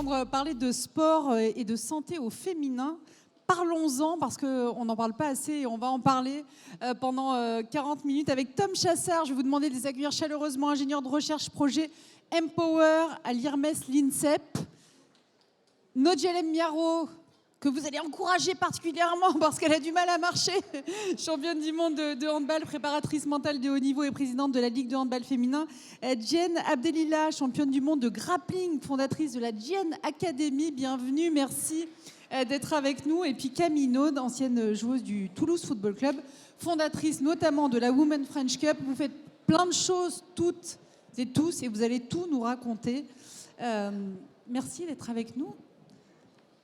entendre parler de sport et de santé au féminin. Parlons-en parce qu'on n'en parle pas assez et on va en parler pendant 40 minutes avec Tom Chassard. Je vais vous demander de les accueillir chaleureusement, ingénieur de recherche projet Empower à l'IRMES l'INSEP. Nodjelem Miaro, que vous allez encourager particulièrement parce qu'elle a du mal à marcher, championne du monde de handball, préparatrice mentale de haut niveau et présidente de la Ligue de handball féminin. Jen Abdelila, championne du monde de grappling, fondatrice de la Jen Academy. Bienvenue, merci d'être avec nous. Et puis Camille Naud, ancienne joueuse du Toulouse Football Club, fondatrice notamment de la Women French Cup. Vous faites plein de choses toutes et tous et vous allez tout nous raconter. Merci d'être avec nous.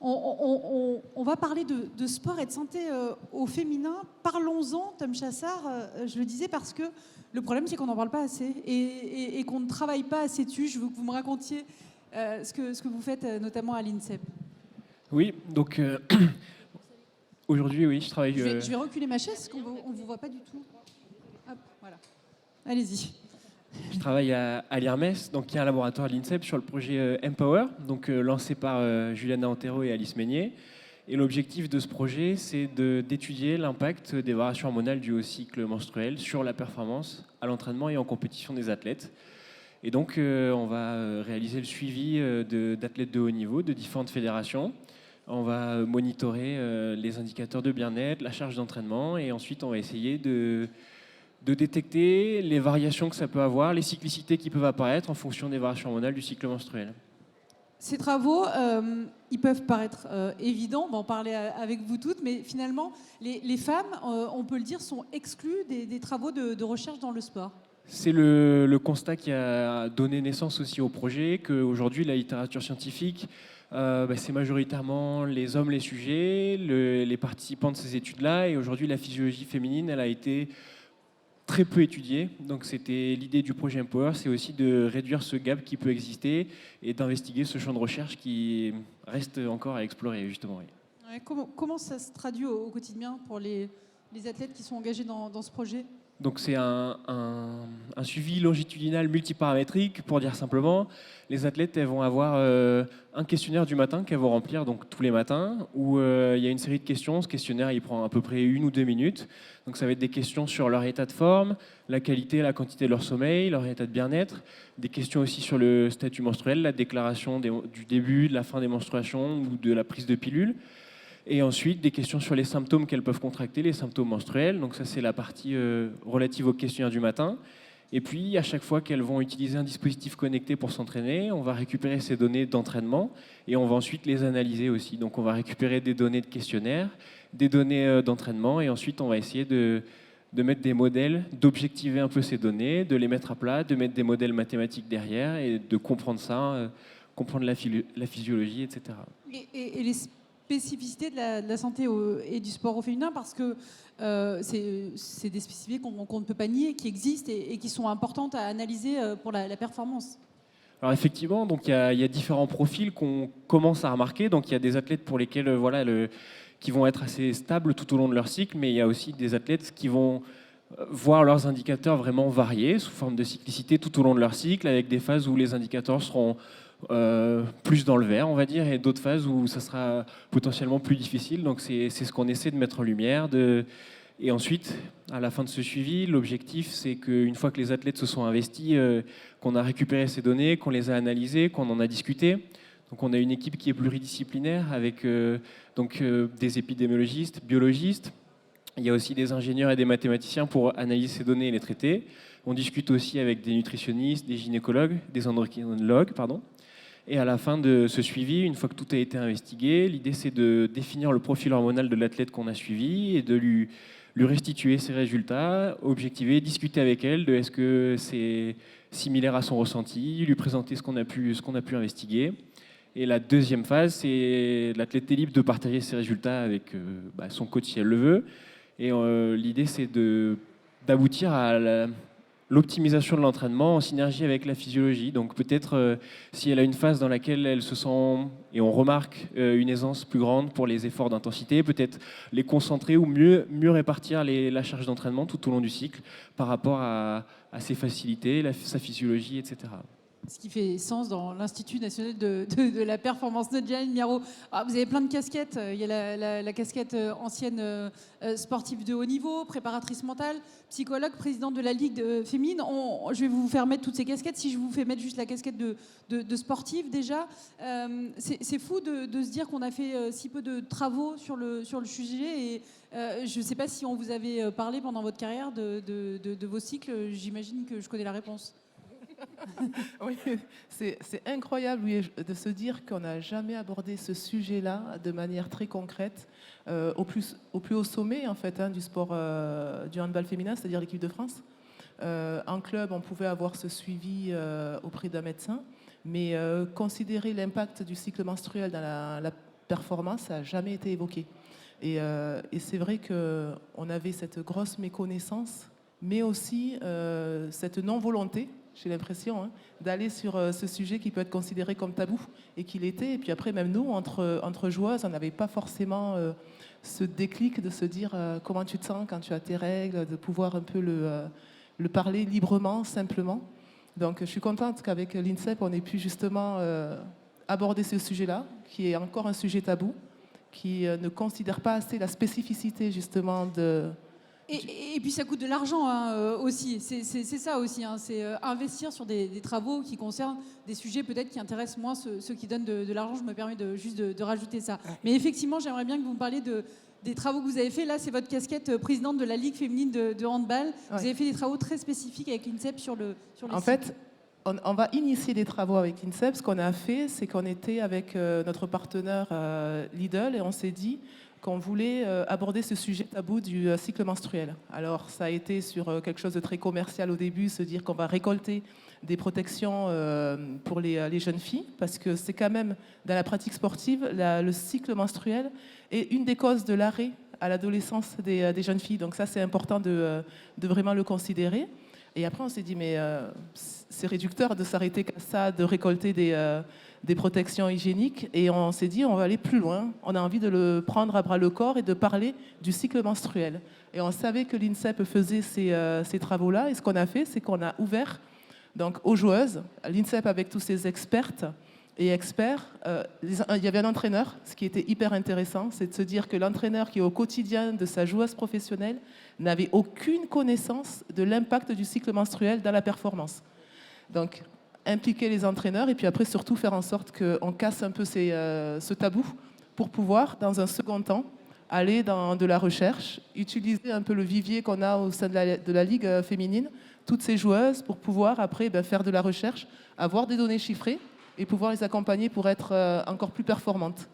On va parler de sport et de santé au féminin. Parlons-en, Tom Chassard, je le disais, parce que le problème, c'est qu'on n'en parle pas assez et qu'on ne travaille pas assez dessus. Je veux que vous me racontiez ce que vous faites, notamment à l'INSEP. Oui, donc aujourd'hui, oui, je travaille... Je vais reculer ma chaise, parce qu'on ne vous voit pas du tout. Hop, voilà. Allez-y. Je travaille à l'IRMES, donc qui est un laboratoire à l'INSEP sur le projet Empower, donc lancé par Juliana Antero et Alice Meignet. Et l'objectif de ce projet, c'est d'étudier l'impact des variations hormonales dues au cycle menstruel sur la performance à l'entraînement et en compétition des athlètes. Et donc, on va réaliser le suivi d'athlètes de haut niveau de différentes fédérations. On va monitorer les indicateurs de bien-être, la charge d'entraînement, et ensuite, on va essayer de détecter les variations que ça peut avoir, les cyclicités qui peuvent apparaître en fonction des variations hormonales du cycle menstruel. Ces travaux, ils peuvent paraître évidents, on va en parler avec vous toutes, mais finalement, les femmes, on peut le dire, sont exclues des travaux de recherche dans le sport. C'est le constat qui a donné naissance aussi au projet, qu'aujourd'hui, la littérature scientifique, c'est majoritairement les hommes les sujets, les participants de ces études-là, et aujourd'hui, la physiologie féminine, elle a été très peu étudié. Donc c'était l'idée du projet Empower, c'est aussi de réduire ce gap qui peut exister et d'investiguer ce champ de recherche qui reste encore à explorer, justement. Oui. Ouais, comment ça se traduit au quotidien pour les athlètes qui sont engagés dans ce projet ? Donc c'est un suivi longitudinal multiparamétrique, pour dire simplement. Les athlètes, elles vont avoir un questionnaire du matin qu'elles vont remplir donc, tous les matins, où il y a une série de questions. Ce questionnaire, il prend à peu près 1 ou 2 minutes. Donc ça va être des questions sur leur état de forme, la qualité et la quantité de leur sommeil, leur état de bien-être. Des questions aussi sur le statut menstruel, la déclaration du début, de la fin des menstruations ou de la prise de pilule. Et ensuite, des questions sur les symptômes qu'elles peuvent contracter, les symptômes menstruels. Donc ça, c'est la partie relative au questionnaire du matin. Et puis, à chaque fois qu'elles vont utiliser un dispositif connecté pour s'entraîner, on va récupérer ces données d'entraînement et on va ensuite les analyser aussi. Donc on va récupérer des données de questionnaire, des données d'entraînement et ensuite on va essayer de mettre des modèles, d'objectiver un peu ces données, de les mettre à plat, de mettre des modèles mathématiques derrière et de comprendre ça, comprendre la physiologie, etc. Et les spécificités de la santé et du sport au féminin, parce que c'est des spécificités qu'on ne peut pas nier, qui existent et qui sont importantes à analyser pour la performance. Alors effectivement, donc il y a différents profils qu'on commence à remarquer. Donc il y a des athlètes pour lesquels qui vont être assez stables tout au long de leur cycle, mais il y a aussi des athlètes qui vont voir leurs indicateurs vraiment variés sous forme de cyclicité tout au long de leur cycle, avec des phases où les indicateurs seront plus dans le vert, on va dire, et d'autres phases où ça sera potentiellement plus difficile. Donc c'est ce qu'on essaie de mettre en lumière. Et ensuite, à la fin de ce suivi, l'objectif, c'est qu'une fois que les athlètes se sont investis, qu'on a récupéré ces données, qu'on les a analysées, qu'on en a discuté. Donc on a une équipe qui est pluridisciplinaire avec des épidémiologistes, biologistes. Il y a aussi des ingénieurs et des mathématiciens pour analyser ces données et les traiter. On discute aussi avec des nutritionnistes, des gynécologues, des endocrinologues, pardon. Et à la fin de ce suivi, une fois que tout a été investigué, l'idée c'est de définir le profil hormonal de l'athlète qu'on a suivi et de lui restituer ses résultats, objectiver, discuter avec elle de est-ce que c'est similaire à son ressenti, lui présenter ce qu'on a pu investiguer. Et la deuxième phase, c'est l'athlète est libre de partager ses résultats avec son coach si elle le veut. Et l'idée c'est d'aboutir à l'optimisation de l'entraînement en synergie avec la physiologie. Donc peut-être si elle a une phase dans laquelle elle se sent, et on remarque une aisance plus grande pour les efforts d'intensité, peut-être les concentrer ou mieux répartir la charge d'entraînement tout au long du cycle par rapport à ses facilités, sa physiologie, etc. Ce qui fait sens dans l'Institut national de la performance. Nadine Miaro, vous avez plein de casquettes. Il y a la casquette ancienne sportive de haut niveau, préparatrice mentale, psychologue, présidente de la Ligue féminine. Je vais vous faire mettre toutes ces casquettes. Si je vous fais mettre juste la casquette de sportive déjà, c'est fou de se dire qu'on a fait si peu de travaux sur le sujet. Et je ne sais pas si on vous avait parlé pendant votre carrière de vos cycles. J'imagine que je connais la réponse. Oui, c'est incroyable de se dire qu'on n'a jamais abordé ce sujet-là de manière très concrète au plus haut sommet en fait, du sport du handball féminin, c'est-à-dire l'équipe de France. En club, on pouvait avoir ce suivi auprès d'un médecin, mais considérer l'impact du cycle menstruel dans la performance, ça n'a jamais été évoqué. Et c'est vrai qu'on avait cette grosse méconnaissance, mais aussi cette non-volonté, j'ai l'impression, d'aller sur ce sujet qui peut être considéré comme tabou, et qu'il était. Et puis après, même nous, entre joueuses, on n'avait pas forcément ce déclic de se dire comment tu te sens quand tu as tes règles, de pouvoir un peu le parler librement, simplement. Donc je suis contente qu'avec l'INSEP, on ait pu justement aborder ce sujet-là, qui est encore un sujet tabou, qui ne considère pas assez la spécificité justement de... Et puis ça coûte de l'argent aussi, c'est ça aussi, c'est investir sur des travaux qui concernent des sujets peut-être qui intéressent moins ceux qui donnent de l'argent. Je me permets juste de rajouter ça. Mais effectivement, j'aimerais bien que vous me parliez des travaux que vous avez faits. Là, c'est votre casquette présidente de la Ligue féminine de handball. Ouais. Vous avez fait des travaux très spécifiques avec l'INSEP sur les En fait, on va initier des travaux avec l'INSEP. Ce qu'on a fait, c'est qu'on était avec notre partenaire Lidl et on s'est dit qu'on voulait aborder ce sujet tabou du cycle menstruel. Alors, ça a été sur quelque chose de très commercial au début, se dire qu'on va récolter des protections pour les jeunes filles, parce que c'est quand même, dans la pratique sportive, le cycle menstruel est une des causes de l'arrêt à l'adolescence des jeunes filles. Donc ça, c'est important de vraiment le considérer. Et après, on s'est dit, mais c'est réducteur de s'arrêter qu'à ça, de récolter des protections hygiéniques, et on s'est dit on va aller plus loin, on a envie de le prendre à bras le corps et de parler du cycle menstruel. Et on savait que l'INSEP faisait ces travaux-là, et ce qu'on a fait, c'est qu'on a ouvert donc, aux joueuses, l'INSEP avec tous ses expertes et experts, il y avait un entraîneur, ce qui était hyper intéressant, c'est de se dire que l'entraîneur qui est au quotidien de sa joueuse professionnelle n'avait aucune connaissance de l'impact du cycle menstruel dans la performance. Donc, impliquer les entraîneurs et puis après surtout faire en sorte qu'on casse un peu ce tabou pour pouvoir, dans un second temps, aller dans de la recherche, utiliser un peu le vivier qu'on a au sein de la Ligue féminine, toutes ces joueuses, pour pouvoir après faire de la recherche, avoir des données chiffrées et pouvoir les accompagner pour être encore plus performantes.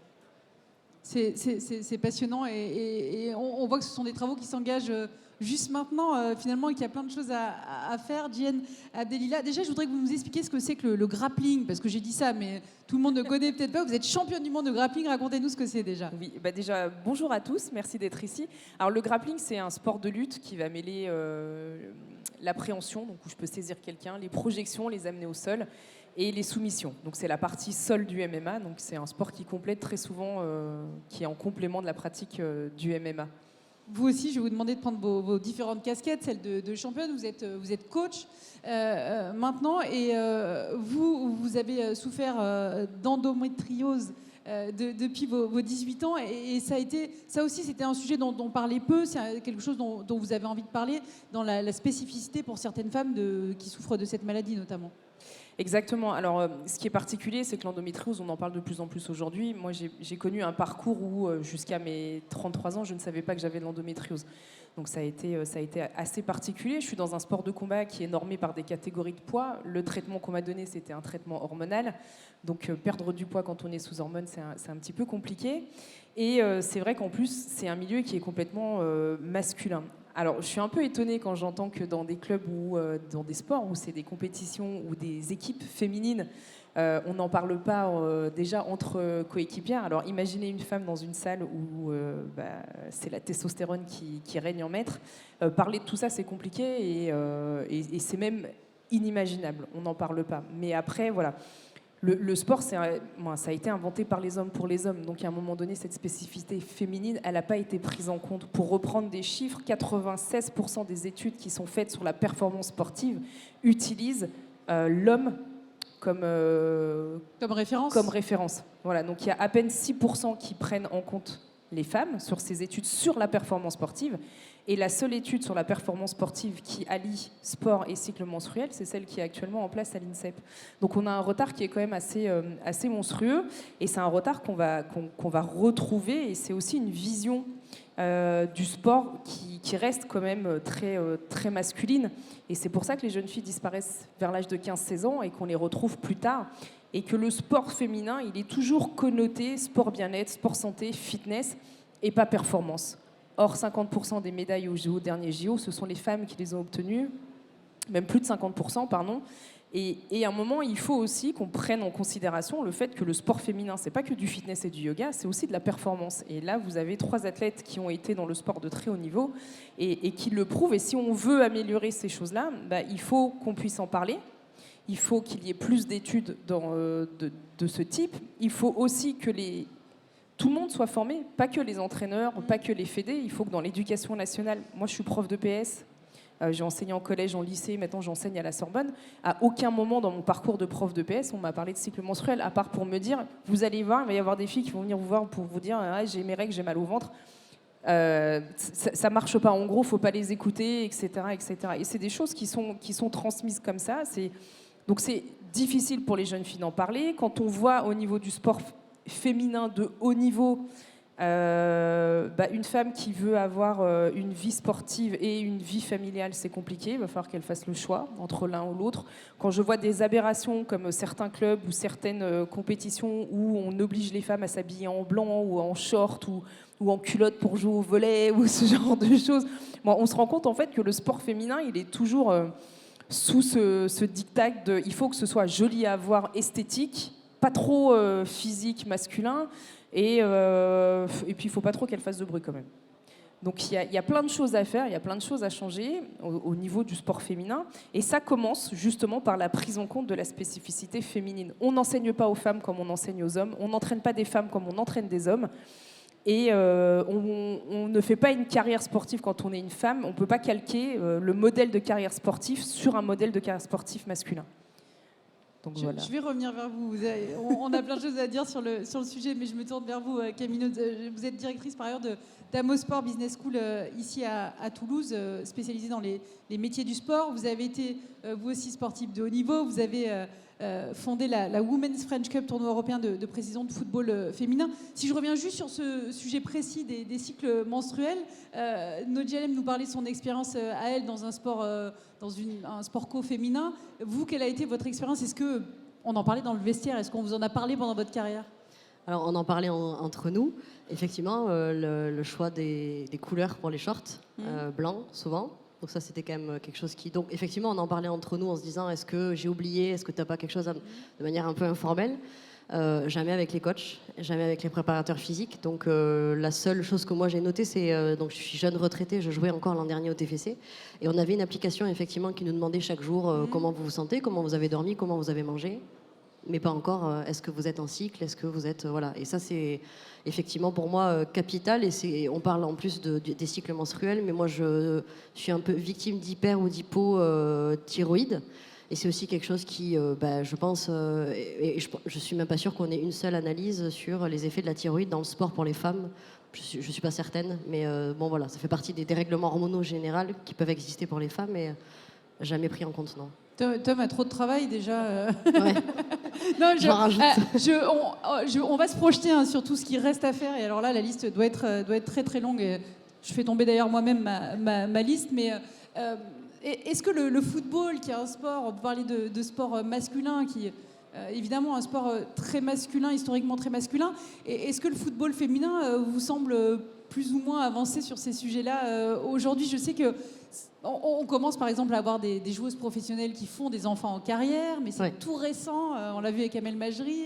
C'est passionnant et on voit que ce sont des travaux qui s'engagent juste maintenant, finalement, et qu'il y a plein de choses à faire. Diane Abdelila, déjà, je voudrais que vous nous expliquiez ce que c'est que le grappling, parce que j'ai dit ça, mais tout le monde ne connaît peut-être pas. Vous êtes championne du monde de grappling, racontez-nous ce que c'est déjà. Oui, déjà, bonjour à tous, merci d'être ici. Alors, le grappling, c'est un sport de lutte qui va mêler l'appréhension, donc où je peux saisir quelqu'un, les projections, les amener au sol, et les soumissions. Donc c'est la partie sol du MMA, donc c'est un sport qui complète très souvent, qui est en complément de la pratique du MMA. Vous aussi, je vais vous demander de prendre vos différentes casquettes, celle de championne. Vous êtes coach maintenant, et vous avez souffert d'endométriose depuis vos 18 ans, et ça aussi, c'était un sujet dont on parlait peu. C'est quelque chose dont vous avez envie de parler dans la spécificité pour certaines femmes qui souffrent de cette maladie notamment. Exactement. Alors, ce qui est particulier, c'est que l'endométriose, on en parle de plus en plus aujourd'hui. Moi, j'ai connu un parcours où, jusqu'à mes 33 ans, je ne savais pas que j'avais de l'endométriose. Donc, ça a été assez particulier. Je suis dans un sport de combat qui est normé par des catégories de poids. Le traitement qu'on m'a donné, c'était un traitement hormonal. Donc, perdre du poids quand on est sous hormones, c'est un petit peu compliqué. Et c'est vrai qu'en plus, c'est un milieu qui est complètement masculin. Alors, je suis un peu étonnée quand j'entends que dans des clubs ou dans des sports où c'est des compétitions ou des équipes féminines, on n'en parle pas déjà entre coéquipières. Alors, imaginez une femme dans une salle où c'est la testostérone qui règne en maître. Parler de tout ça, c'est compliqué et c'est même inimaginable. On n'en parle pas. Mais après, voilà. Le sport, ça a été inventé par les hommes pour les hommes. Donc, à un moment donné, cette spécificité féminine, elle n'a pas été prise en compte. Pour reprendre des chiffres, 96% des études qui sont faites sur la performance sportive utilisent l'homme Comme référence. comme référence. Voilà, donc il y a à peine 6% qui prennent en compte les femmes sur ces études sur la performance sportive. Et la seule étude sur la performance sportive qui allie sport et cycle menstruel, c'est celle qui est actuellement en place à l'INSEP. Donc on a un retard qui est quand même assez monstrueux, et c'est un retard qu'on va retrouver, et c'est aussi une vision du sport qui reste quand même très masculine. Et c'est pour ça que les jeunes filles disparaissent vers l'âge de 15-16 ans et qu'on les retrouve plus tard. Et que le sport féminin, il est toujours connoté sport bien-être, sport santé, fitness, et pas performance. Or, 50% des médailles au dernier JO, ce sont les femmes qui les ont obtenues, même plus de 50%, pardon. Et à un moment, il faut aussi qu'on prenne en considération le fait que le sport féminin, c'est pas que du fitness et du yoga, c'est aussi de la performance. Et là, vous avez 3 athlètes qui ont été dans le sport de très haut niveau et qui le prouvent. Et si on veut améliorer ces choses-là, il faut qu'on puisse en parler. Il faut qu'il y ait plus d'études de ce type. Il faut aussi que tout le monde soit formé, pas que les entraîneurs, pas que les fédés. Il faut que dans l'éducation nationale, moi je suis prof de PS, j'ai enseigné en collège, en lycée, maintenant j'enseigne à la Sorbonne. À aucun moment dans mon parcours de prof de PS, on m'a parlé de cycle menstruel, à part pour me dire, vous allez voir, il va y avoir des filles qui vont venir vous voir pour vous dire, ah, j'ai mes règles, j'ai mal au ventre. Ça marche pas, en gros, faut pas les écouter, etc. etc. Et c'est des choses qui sont transmises comme ça. Donc c'est difficile pour les jeunes filles d'en parler. Quand on voit au niveau du sport féminin de haut niveau, une femme qui veut avoir une vie sportive et une vie familiale, c'est compliqué. Il va falloir qu'elle fasse le choix entre l'un ou l'autre. Quand je vois des aberrations comme certains clubs ou certaines compétitions où on oblige les femmes à s'habiller en blanc ou en short ou en culotte pour jouer au volley ou ce genre de choses, on se rend compte en fait que le sport féminin, il est toujours sous ce diktat de il faut que ce soit joli à voir, esthétique, pas trop physique, masculin, et puis il faut pas trop qu'elle fasse de bruit quand même. Donc il y a plein de choses à faire, il y a plein de choses à changer au niveau du sport féminin, et ça commence justement par la prise en compte de la spécificité féminine. On n'enseigne pas aux femmes comme on enseigne aux hommes, on n'entraîne pas des femmes comme on entraîne des hommes, et on ne fait pas une carrière sportive quand on est une femme, on ne peut pas calquer le modèle de carrière sportive sur un modèle de carrière sportive masculin. Donc, voilà. Je vais revenir vers vous. On a plein de choses à dire sur le sujet, mais je me tourne vers vous, Camille. Vous êtes directrice par ailleurs d'Amos Sport Business School ici à Toulouse, spécialisée dans les métiers du sport. Vous avez été, vous aussi, sportive de haut niveau. Vous avez fondé la Women's French Cup, tournoi européen de précision de football féminin. Si je reviens juste sur ce sujet précis des cycles menstruels, Nodjalem nous parlait de son expérience à elle dans un sport, un sport co-féminin. Vous, quelle a été votre expérience? Est-ce que on en parlait dans le vestiaire? Est-ce qu'on vous en a parlé pendant votre carrière? Alors, on en parlait entre nous. Effectivement, le choix des couleurs pour les shorts, blancs, souvent. Donc ça, c'était quand même quelque chose qui... Donc, effectivement, on en parlait entre nous en se disant, est-ce que j'ai oublié? Est-ce que tu n'as pas quelque chose de manière un peu informelle? Jamais avec les coachs, jamais avec les préparateurs physiques. Donc, la seule chose que moi, j'ai notée, c'est... donc, je suis jeune retraitée, je jouais encore l'an dernier au TFC. Et on avait une application, effectivement, qui nous demandait chaque jour comment vous vous sentez, comment vous avez dormi, comment vous avez mangé. Mais pas encore, est-ce que vous êtes en cycle, est-ce que vous êtes... voilà. Et ça, c'est effectivement pour moi capital. Et on parle en plus des cycles menstruels, mais moi, je suis un peu victime d'hyper ou d'hypothyroïde. Et c'est aussi quelque chose qui, je pense, et je suis même pas sûre qu'on ait une seule analyse sur les effets de la thyroïde dans le sport pour les femmes. Je suis pas certaine, mais bon voilà, ça fait partie des dérèglements hormonaux généraux qui peuvent exister pour les femmes, mais jamais pris en compte, non. Tom a trop de travail déjà. Ouais. Non, J'en rajoute. On va se projeter sur tout ce qui reste à faire. Et alors là, la liste doit être très très longue. Et je fais tomber d'ailleurs moi-même ma liste. Mais est-ce que le football, qui est un sport, on peut parler de sport masculin, qui évidemment un sport très masculin, historiquement très masculin, est-ce que le football féminin vous semble plus ou moins avancé sur ces sujets-là aujourd'hui? Je sais que on commence par exemple à avoir des joueuses professionnelles qui font des enfants en carrière, mais c'est tout récent. On l'a vu avec Amel Majri.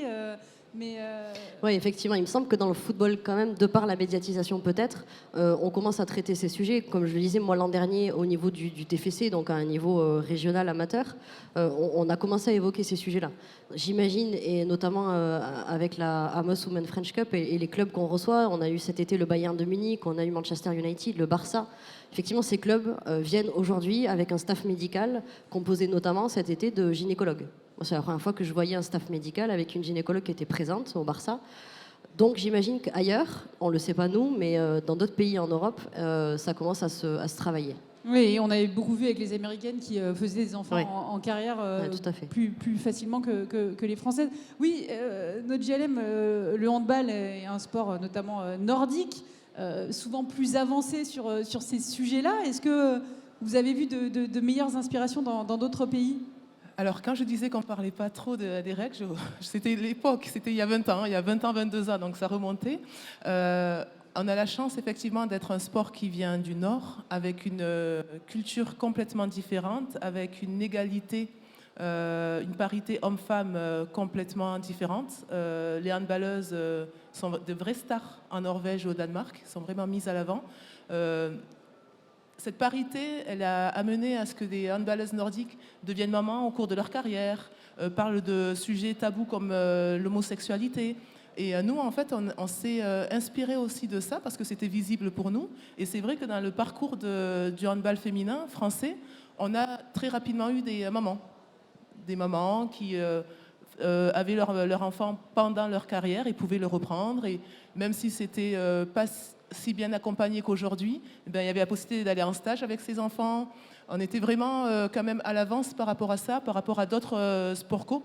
Oui, effectivement, il me semble que dans le football, quand même, de par la médiatisation peut-être, on commence à traiter ces sujets. Comme je le disais, moi l'an dernier, au niveau du TFC, donc à un niveau régional amateur, on a commencé à évoquer ces sujets-là. J'imagine, et notamment avec la Amos Women French Cup et les clubs qu'on reçoit, on a eu cet été le Bayern de Munich, on a eu Manchester United, le Barça. Effectivement, ces clubs viennent aujourd'hui avec un staff médical composé notamment cet été de gynécologues. Moi, c'est la première fois que je voyais un staff médical avec une gynécologue qui était présente au Barça. Donc j'imagine qu'ailleurs, on ne le sait pas nous, mais dans d'autres pays en Europe, ça commence à se travailler. Oui, on avait beaucoup vu avec les Américaines qui faisaient des enfants Ouais. en carrière Tout à fait. plus facilement que les Françaises. Oui, notre JLM, le handball est un sport notamment nordique, souvent plus avancé sur ces sujets-là. Est-ce que vous avez vu de meilleures inspirations dans d'autres pays ? Alors, quand je disais qu'on ne parlait pas trop des règles, c'était l'époque, c'était il y a 20 ans, 22 ans, donc ça remontait. On a la chance, effectivement, d'être un sport qui vient du Nord, avec une culture complètement différente, avec une égalité, une parité homme-femme complètement différente. Les handballeuses sont de vraies stars en Norvège et au Danemark, sont vraiment mises à l'avant. Cette parité, elle a amené à ce que des handballeuses nordiques deviennent mamans au cours de leur carrière, parlent de sujets tabous comme l'homosexualité. Et nous, en fait, on s'est inspiré aussi de ça parce que c'était visible pour nous. Et c'est vrai que dans le parcours du handball féminin français, on a très rapidement eu des mamans qui avaient leur enfant pendant leur carrière et pouvaient le reprendre. Et même si c'était pas si bien accompagné qu'aujourd'hui, il y avait la possibilité d'aller en stage avec ses enfants. On était vraiment quand même à l'avance par rapport à ça, par rapport à d'autres sports co,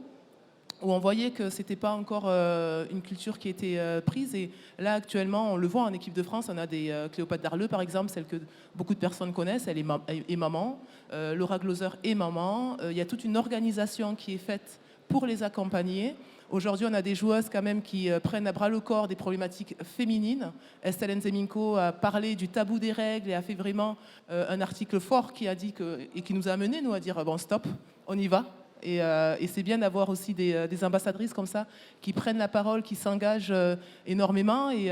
où on voyait que ce n'était pas encore une culture qui était prise. Et là, actuellement, on le voit en équipe de France, on a des Cléopâtre Darleux, par exemple, celle que beaucoup de personnes connaissent, elle est maman. Laura Gloser est maman. Il y a toute une organisation qui est faite pour les accompagner. Aujourd'hui, on a des joueuses quand même qui prennent à bras le corps des problématiques féminines. Estelle Nzeminko a parlé du tabou des règles et a fait vraiment un article fort qui a dit et qui nous a amené, nous, à dire bon, stop, on y va. Et c'est bien d'avoir aussi des ambassadrices comme ça qui prennent la parole, qui s'engagent énormément. Et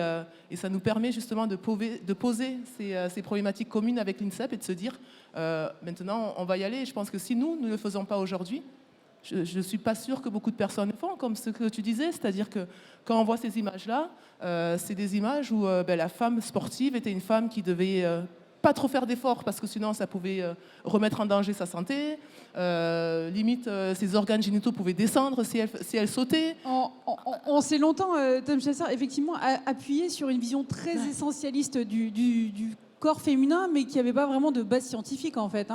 ça nous permet justement de poser ces problématiques communes avec l'INSEP et de se dire maintenant, on va y aller. Et je pense que si nous ne le faisons pas aujourd'hui, je ne suis pas sûre que beaucoup de personnes le font, comme ce que tu disais, c'est-à-dire que quand on voit ces images-là, c'est des images où la femme sportive était une femme qui devait pas trop faire d'efforts parce que sinon ça pouvait remettre en danger sa santé, limite ses organes génitaux pouvaient descendre si elle sautait. On s'est longtemps, Tom Chassard, effectivement appuyé sur une vision très essentialiste du corps féminin, mais qui n'avait pas vraiment de base scientifique en fait.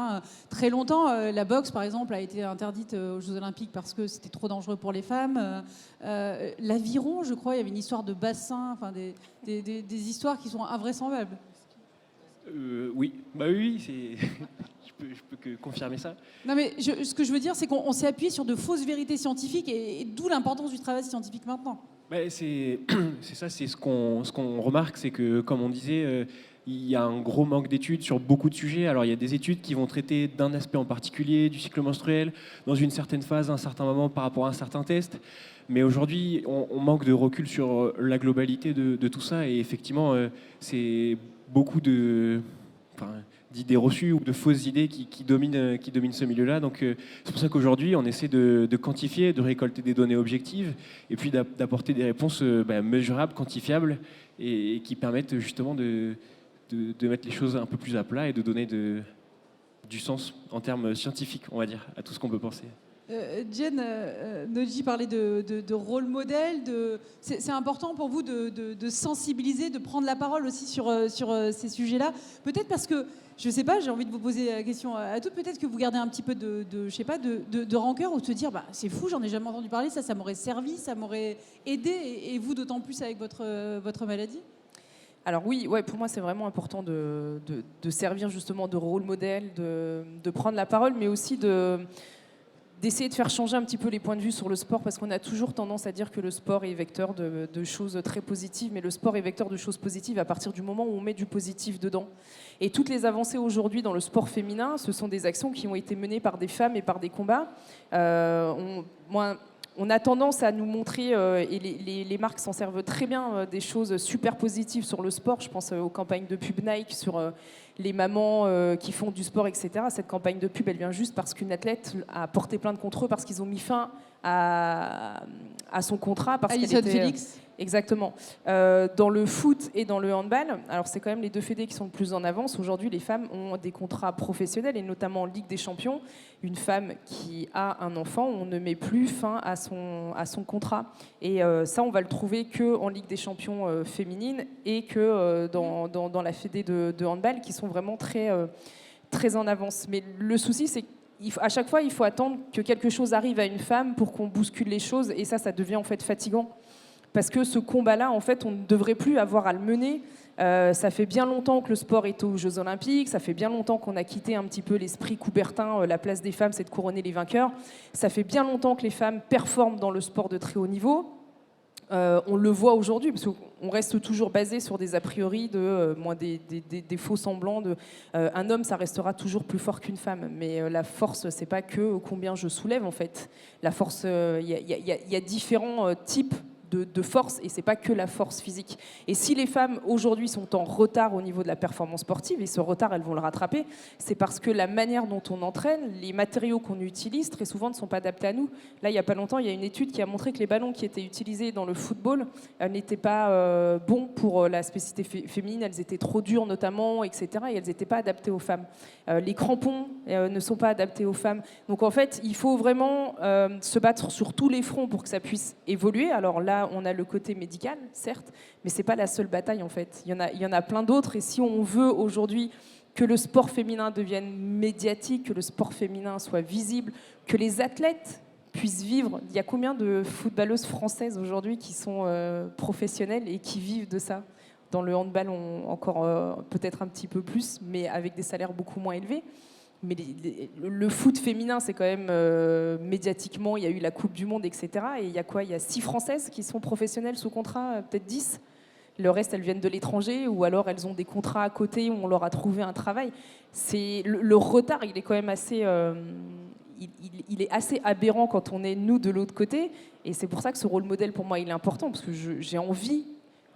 Très longtemps, la boxe, par exemple, a été interdite aux Jeux Olympiques parce que c'était trop dangereux pour les femmes. L'aviron, je crois, il y avait une histoire de bassin, enfin des histoires qui sont invraisemblables. Oui, oui, je peux que confirmer ça. Non, mais ce que je veux dire, c'est qu'on s'est appuyé sur de fausses vérités scientifiques et d'où l'importance du travail scientifique maintenant. C'est ça, c'est ce qu'on remarque, c'est que, comme on disait, il y a un gros manque d'études sur beaucoup de sujets. Alors, il y a des études qui vont traiter d'un aspect en particulier, du cycle menstruel, dans une certaine phase, à un certain moment, par rapport à un certain test. Mais aujourd'hui, on manque de recul sur la globalité de tout ça. Et effectivement, c'est beaucoup d'idées reçues ou de fausses idées qui dominent ce milieu-là. Donc, c'est pour ça qu'aujourd'hui, on essaie de quantifier, de récolter des données objectives et puis d'apporter des réponses mesurables, quantifiables et qui permettent justement de mettre les choses un peu plus à plat et de donner du sens en termes scientifiques, on va dire, à tout ce qu'on peut penser. Jen, Noji parlait de rôle modèle. C'est important pour vous de sensibiliser, de prendre la parole aussi sur ces sujets-là. Peut-être parce que, je ne sais pas, j'ai envie de vous poser la question à toutes. Peut-être que vous gardez un petit peu de rancœur ou de se dire c'est fou, j'en ai jamais entendu parler, ça m'aurait servi, ça m'aurait aidé. Et vous, d'autant plus avec votre maladie. Alors oui, pour moi c'est vraiment important de servir justement de rôle modèle, de prendre la parole, mais aussi d'essayer de faire changer un petit peu les points de vue sur le sport, parce qu'on a toujours tendance à dire que le sport est vecteur de choses très positives, mais le sport est vecteur de choses positives à partir du moment où on met du positif dedans. Et toutes les avancées aujourd'hui dans le sport féminin, ce sont des actions qui ont été menées par des femmes et par des combats. On a tendance à nous montrer, et les marques s'en servent très bien, des choses super positives sur le sport. Je pense aux campagnes de pub Nike sur les mamans qui font du sport, etc. Cette campagne de pub, elle vient juste parce qu'une athlète a porté plainte contre eux, parce qu'ils ont mis fin à son contrat. Parce Alison Félix. Exactement. Dans le foot et dans le handball, alors c'est quand même les deux fédés qui sont le plus en avance. Aujourd'hui, les femmes ont des contrats professionnels et notamment en Ligue des Champions. Une femme qui a un enfant, on ne met plus fin à son contrat. Et ça, on va le trouver qu'en Ligue des Champions féminine et que dans la fédé de handball qui sont vraiment très, très en avance. Mais le souci, c'est qu'à chaque fois, il faut attendre que quelque chose arrive à une femme pour qu'on bouscule les choses. Et ça devient en fait fatigant. Parce que ce combat-là, en fait, on ne devrait plus avoir à le mener. Ça fait bien longtemps que le sport est aux Jeux Olympiques. Ça fait bien longtemps qu'on a quitté un petit peu l'esprit Coubertin. La place des femmes, c'est de couronner les vainqueurs. Ça fait bien longtemps que les femmes performent dans le sport de très haut niveau. On le voit aujourd'hui, parce qu'on reste toujours basé sur des a priori, des faux semblants. Un homme, ça restera toujours plus fort qu'une femme. Mais la force, c'est pas que combien je soulève, en fait. La force, il y a différents types de force, et c'est pas que la force physique. Et si les femmes aujourd'hui sont en retard au niveau de la performance sportive, et ce retard elles vont le rattraper, c'est parce que la manière dont on entraîne, les matériaux qu'on utilise très souvent ne sont pas adaptés à nous. Là, il y a pas longtemps, il y a une étude qui a montré que les ballons qui étaient utilisés dans le football n'étaient pas bons pour la spécificité féminine, elles étaient trop dures notamment, etc. Et elles n'étaient pas adaptées aux femmes. Les crampons ne sont pas adaptés aux femmes. Donc en fait, il faut vraiment se battre sur tous les fronts pour que ça puisse évoluer. Alors là, on a le côté médical, certes, mais c'est pas la seule bataille en fait. Il y en a plein d'autres. Et si on veut aujourd'hui que le sport féminin devienne médiatique, que le sport féminin soit visible, que les athlètes puissent vivre. Il y a combien de footballeuses françaises aujourd'hui qui sont professionnelles et qui vivent de ça ? Dans le handball, encore peut-être un petit peu plus, mais avec des salaires beaucoup moins élevés. Mais le foot féminin, c'est quand même médiatiquement, il y a eu la Coupe du Monde, etc. Et il y a quoi ? Il y a 6 Françaises qui sont professionnelles sous contrat, peut-être 10. Le reste, elles viennent de l'étranger, ou alors elles ont des contrats à côté où on leur a trouvé un travail. Le retard, il est quand même assez... il est assez aberrant quand on est, nous, de l'autre côté. Et c'est pour ça que ce rôle modèle, pour moi, il est important, parce que j'ai envie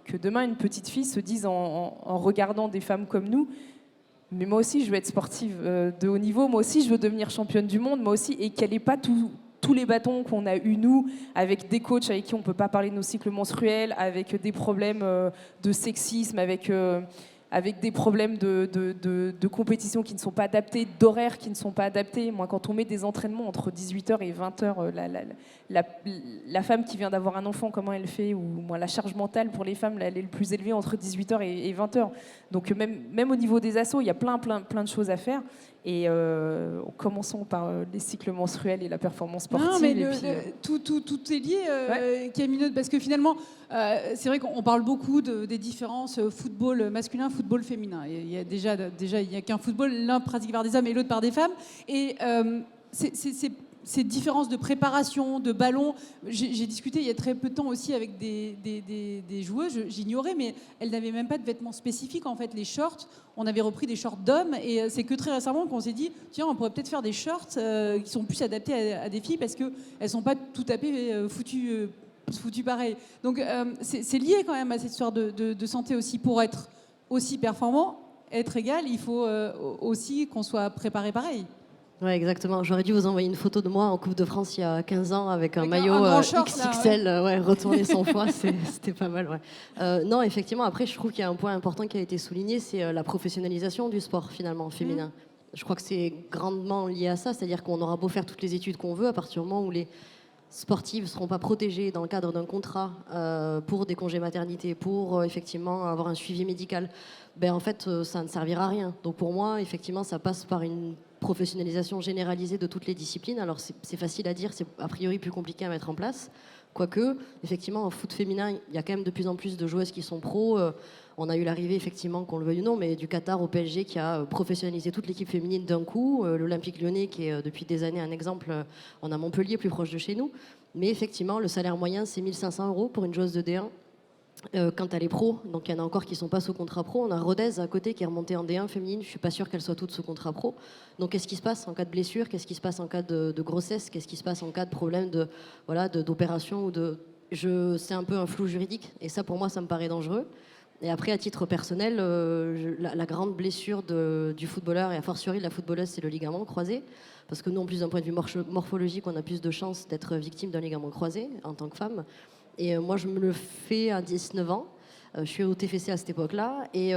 que demain, une petite fille se dise en regardant des femmes comme nous, mais moi aussi, je veux être sportive de haut niveau. Moi aussi, je veux devenir championne du monde. Moi aussi, et qu'elle n'ait pas tous les bâtons qu'on a eu nous, avec des coachs avec qui on ne peut pas parler de nos cycles menstruels, avec des problèmes de sexisme, avec des problèmes de compétition qui ne sont pas adaptés, d'horaires qui ne sont pas adaptés. Moi, quand on met des entraînements entre 18h et 20h, la femme qui vient d'avoir un enfant, comment elle fait ? Ou moi, la charge mentale pour les femmes, elle est le plus élevée entre 18h et 20h. Donc même au niveau des assos, il y a plein de choses à faire. Et commençons par les cycles menstruels et la performance sportive. Non, mais tout est lié, Camille, parce que finalement, c'est vrai qu'on parle beaucoup des différences football masculin, football féminin. Il y a déjà il n'y a qu'un football, l'un pratiqué par des hommes et l'autre par des femmes. Et ces différences de préparation, de ballon, j'ai discuté il y a très peu de temps aussi avec des joueuses, j'ignorais, mais elles n'avaient même pas de vêtements spécifiques, en fait, les shorts. On avait repris des shorts d'hommes, et c'est que très récemment qu'on s'est dit, tiens, on pourrait peut-être faire des shorts qui sont plus adaptés à des filles, parce qu'elles ne sont pas tout à fait foutues pareil. Donc c'est lié quand même à cette histoire de santé aussi. Pour être aussi performant, être égal, il faut aussi qu'on soit préparé pareil. Ouais, exactement. J'aurais dû vous envoyer une photo de moi en Coupe de France il y a 15 ans avec un maillot grand short, XXL, retourné 100 fois. C'était pas mal, ouais. Non, effectivement, après, je trouve qu'il y a un point important qui a été souligné, c'est la professionnalisation du sport, finalement, féminin. Je crois que c'est grandement lié à ça, c'est-à-dire qu'on aura beau faire toutes les études qu'on veut, à partir du moment où les sportives ne seront pas protégées dans le cadre d'un contrat pour des congés maternité, pour effectivement avoir un suivi médical, en fait, ça ne servira à rien. Donc pour moi, effectivement, ça passe par une professionnalisation généralisée de toutes les disciplines. Alors c'est facile à dire, c'est a priori plus compliqué à mettre en place. Quoique, effectivement, en foot féminin, il y a quand même de plus en plus de joueuses qui sont pros. On a eu l'arrivée, effectivement, qu'on le veuille ou non, mais du Qatar au PSG qui a professionnalisé toute l'équipe féminine d'un coup. L'Olympique Lyonnais qui est depuis des années un exemple. On a Montpellier plus proche de chez nous. Mais effectivement, le salaire moyen, c'est 1 500 € pour une joueuse de D1. Quand elle est pro, donc il y en a encore qui ne sont pas sous contrat pro. On a Rodez à côté qui est remontée en D1 féminine. Je ne suis pas sûre qu'elles soient toutes sous contrat pro. Donc qu'est-ce qui se passe en cas de blessure ? Qu'est-ce qui se passe en cas de grossesse ? Qu'est-ce qui se passe en cas de problème d'opération c'est un peu un flou juridique. Et ça, pour moi, ça me paraît dangereux. Et après, à titre personnel, la grande blessure du footballeur, et a fortiori de la footballeuse, c'est le ligament croisé. Parce que nous, en plus d'un point de vue morphologique, on a plus de chances d'être victime d'un ligament croisé en tant que femme. Et moi, je me le fais à 19 ans. Je suis au TFC à cette époque-là. Et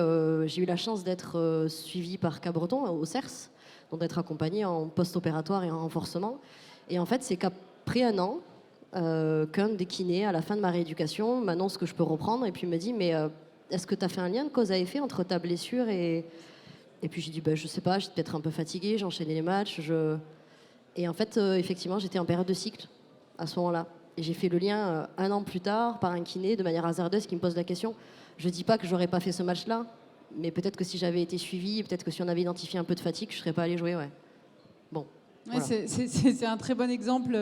j'ai eu la chance d'être suivie par Cabreton au CERS, donc d'être accompagnée en post-opératoire et en renforcement. Et en fait, c'est qu'après un an, qu'un des kinés, à la fin de ma rééducation, m'annonce que je peux reprendre et puis me dit mais est-ce que tu as fait un lien de cause à effet entre ta blessure et puis j'ai dit je sais pas, j'étais peut-être un peu fatiguée, j'enchaînais les matchs. Et en fait, effectivement, j'étais en période de cycle à ce moment-là. Et j'ai fait le lien un an plus tard par un kiné de manière hasardeuse qui me pose la question. Je dis pas que j'aurais pas fait ce match-là, mais peut-être que si j'avais été suivie, peut-être que si on avait identifié un peu de fatigue, je serais pas allée jouer. Ouais. Bon. Ouais, Voilà. c'est un très bon exemple,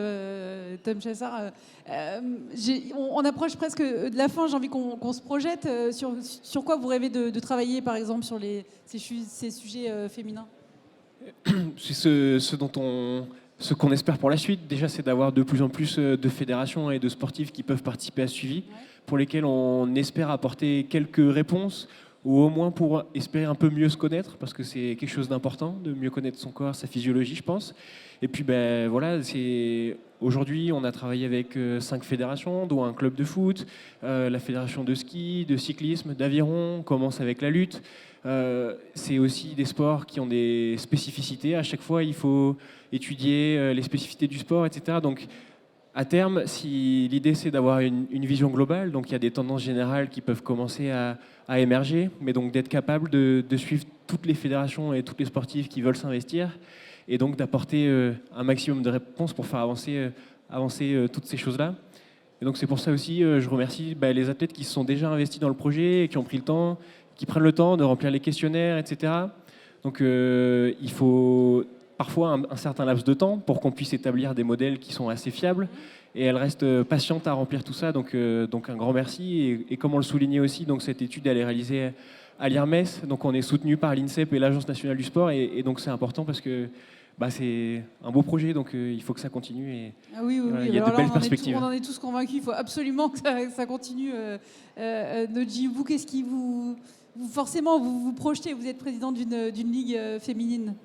Tom Chassard. On approche presque de la fin. J'ai envie qu'on se projette. Sur quoi vous rêvez de travailler, par exemple, sur ces sujets féminins? C'est ce qu'on espère pour la suite. Déjà, c'est d'avoir de plus en plus de fédérations et de sportifs qui peuvent participer à ce suivi, pour lesquels on espère apporter quelques réponses, ou au moins pour espérer un peu mieux se connaître, parce que c'est quelque chose d'important, de mieux connaître son corps, sa physiologie, je pense. Et puis, voilà, aujourd'hui, on a travaillé avec 5 fédérations, dont un club de foot, la fédération de ski, de cyclisme, d'aviron. On commence avec la lutte. C'est aussi des sports qui ont des spécificités. À chaque fois, il faut étudier les spécificités du sport, etc. Donc, à terme, si l'idée c'est d'avoir une vision globale, donc il y a des tendances générales qui peuvent commencer à émerger, mais donc d'être capable de suivre toutes les fédérations et toutes les sportifs qui veulent s'investir, et donc d'apporter un maximum de réponses pour faire avancer toutes ces choses-là. Et donc c'est pour ça aussi, je remercie les athlètes qui se sont déjà investis dans le projet et qui ont pris le temps, qui prennent le temps de remplir les questionnaires, etc. Donc il faut parfois un certain laps de temps pour qu'on puisse établir des modèles qui sont assez fiables. Et elle reste patiente à remplir tout ça. Donc un grand merci. Et comme on le soulignait aussi, donc cette étude elle est réalisée à l'IRMES. Donc on est soutenu par l'INSEP et l'Agence nationale du sport. Et donc c'est important parce que c'est un beau projet. Donc il faut que ça continue. Et Ah oui, voilà, il y a de belles perspectives. On en est tous convaincus. Il faut absolument que ça continue. Noji, vous, qu'est-ce qui vous forcément vous projetez? Vous êtes président d'une ligue féminine.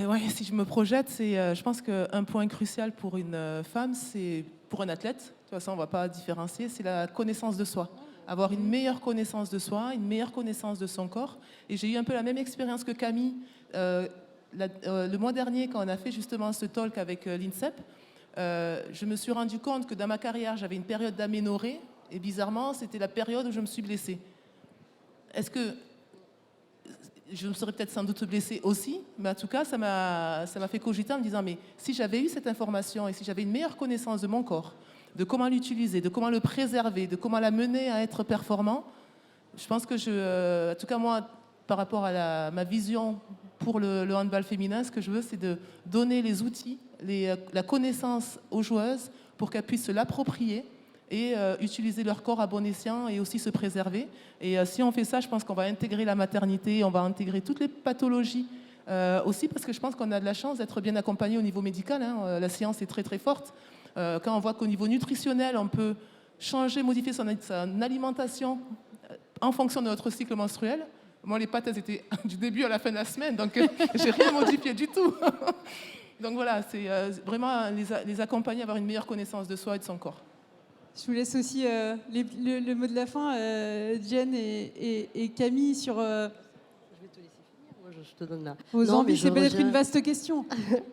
Ouais, si je me projette, je pense qu'un point crucial pour une femme, c'est pour un athlète, de toute façon on ne va pas différencier, c'est la connaissance de soi. Avoir une meilleure connaissance de soi, une meilleure connaissance de son corps. Et j'ai eu un peu la même expérience que Camille le mois dernier quand on a fait justement ce talk avec l'INSEP. Je me suis rendu compte que dans ma carrière, j'avais une période d'aménorrhée et bizarrement, c'était la période où je me suis blessée. Est-ce que je me serais peut-être sans doute blessée aussi, mais en tout cas, ça m'a fait cogiter en me disant, mais si j'avais eu cette information et si j'avais une meilleure connaissance de mon corps, de comment l'utiliser, de comment le préserver, de comment la mener à être performant, je pense que en tout cas moi, par rapport à ma vision pour le handball féminin, ce que je veux, c'est de donner les outils, la connaissance aux joueuses pour qu'elles puissent se l'approprier et utiliser leur corps à bon escient et aussi se préserver. Et si on fait ça, je pense qu'on va intégrer la maternité, on va intégrer toutes les pathologies aussi, parce que je pense qu'on a de la chance d'être bien accompagné au niveau médical. La science est très très forte. Quand on voit qu'au niveau nutritionnel, on peut changer, modifier son alimentation en fonction de notre cycle menstruel. Moi, les pâtes, elles étaient du début à la fin de la semaine, donc j'ai rien modifié du tout. Donc voilà, c'est vraiment les accompagner, avoir une meilleure connaissance de soi et de son corps. Je vous laisse aussi le mot de la fin, Jen et Camille, sur Je vais te laisser finir. Moi, je te donne là. vos Non, mais envies. je C'est peut-être rejoins- une vaste question.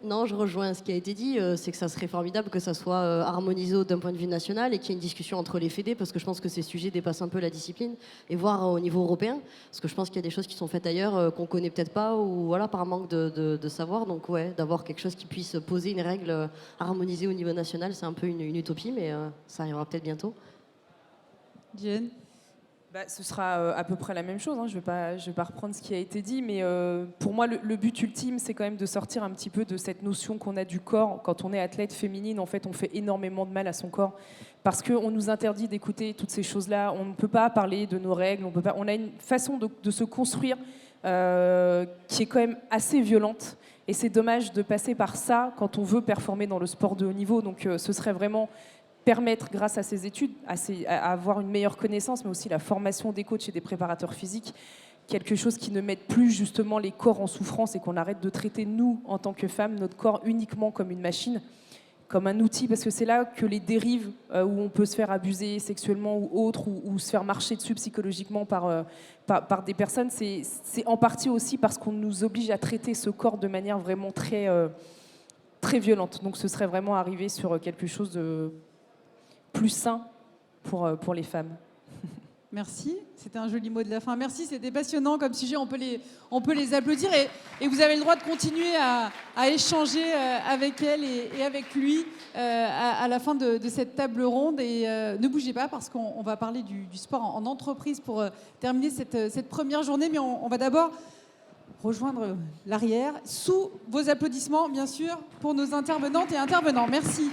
Non, je rejoins ce qui a été dit. C'est que ça serait formidable que ça soit harmonisé d'un point de vue national et qu'il y ait une discussion entre les fédés, parce que je pense que ces sujets dépassent un peu la discipline, et voir au niveau européen, parce que je pense qu'il y a des choses qui sont faites ailleurs qu'on connaît peut-être pas, ou voilà, par manque de savoir. Donc ouais, d'avoir quelque chose qui puisse poser une règle harmonisée au niveau national, c'est un peu une utopie, mais ça arrivera peut-être bientôt. Jen. Ce sera à peu près la même chose. Je vais pas reprendre ce qui a été dit, mais pour moi, le but ultime, c'est quand même de sortir un petit peu de cette notion qu'on a du corps. Quand on est athlète féminine, en fait, on fait énormément de mal à son corps parce qu'on nous interdit d'écouter toutes ces choses-là. On ne peut pas parler de nos règles. On a une façon de se construire qui est quand même assez violente. Et c'est dommage de passer par ça quand on veut performer dans le sport de haut niveau. Donc, ce serait vraiment permettre, grâce à ces études, à avoir une meilleure connaissance, mais aussi la formation des coachs et des préparateurs physiques, quelque chose qui ne mette plus justement les corps en souffrance et qu'on arrête de traiter, nous, en tant que femmes, notre corps uniquement comme une machine, comme un outil, parce que c'est là que les dérives où on peut se faire abuser sexuellement ou autre, ou se faire marcher dessus psychologiquement par des personnes, c'est en partie aussi parce qu'on nous oblige à traiter ce corps de manière vraiment très, très violente. Donc ce serait vraiment arriver sur quelque chose de plus sain pour les femmes. Merci, c'était un joli mot de la fin. Merci, c'était passionnant comme sujet, on peut les applaudir et vous avez le droit de continuer à échanger avec elle et avec lui à la fin de cette table ronde. Et ne bougez pas parce qu'on va parler du sport en entreprise pour terminer cette première journée. Mais on va d'abord rejoindre l'arrière, sous vos applaudissements bien sûr, pour nos intervenantes et intervenants. Merci.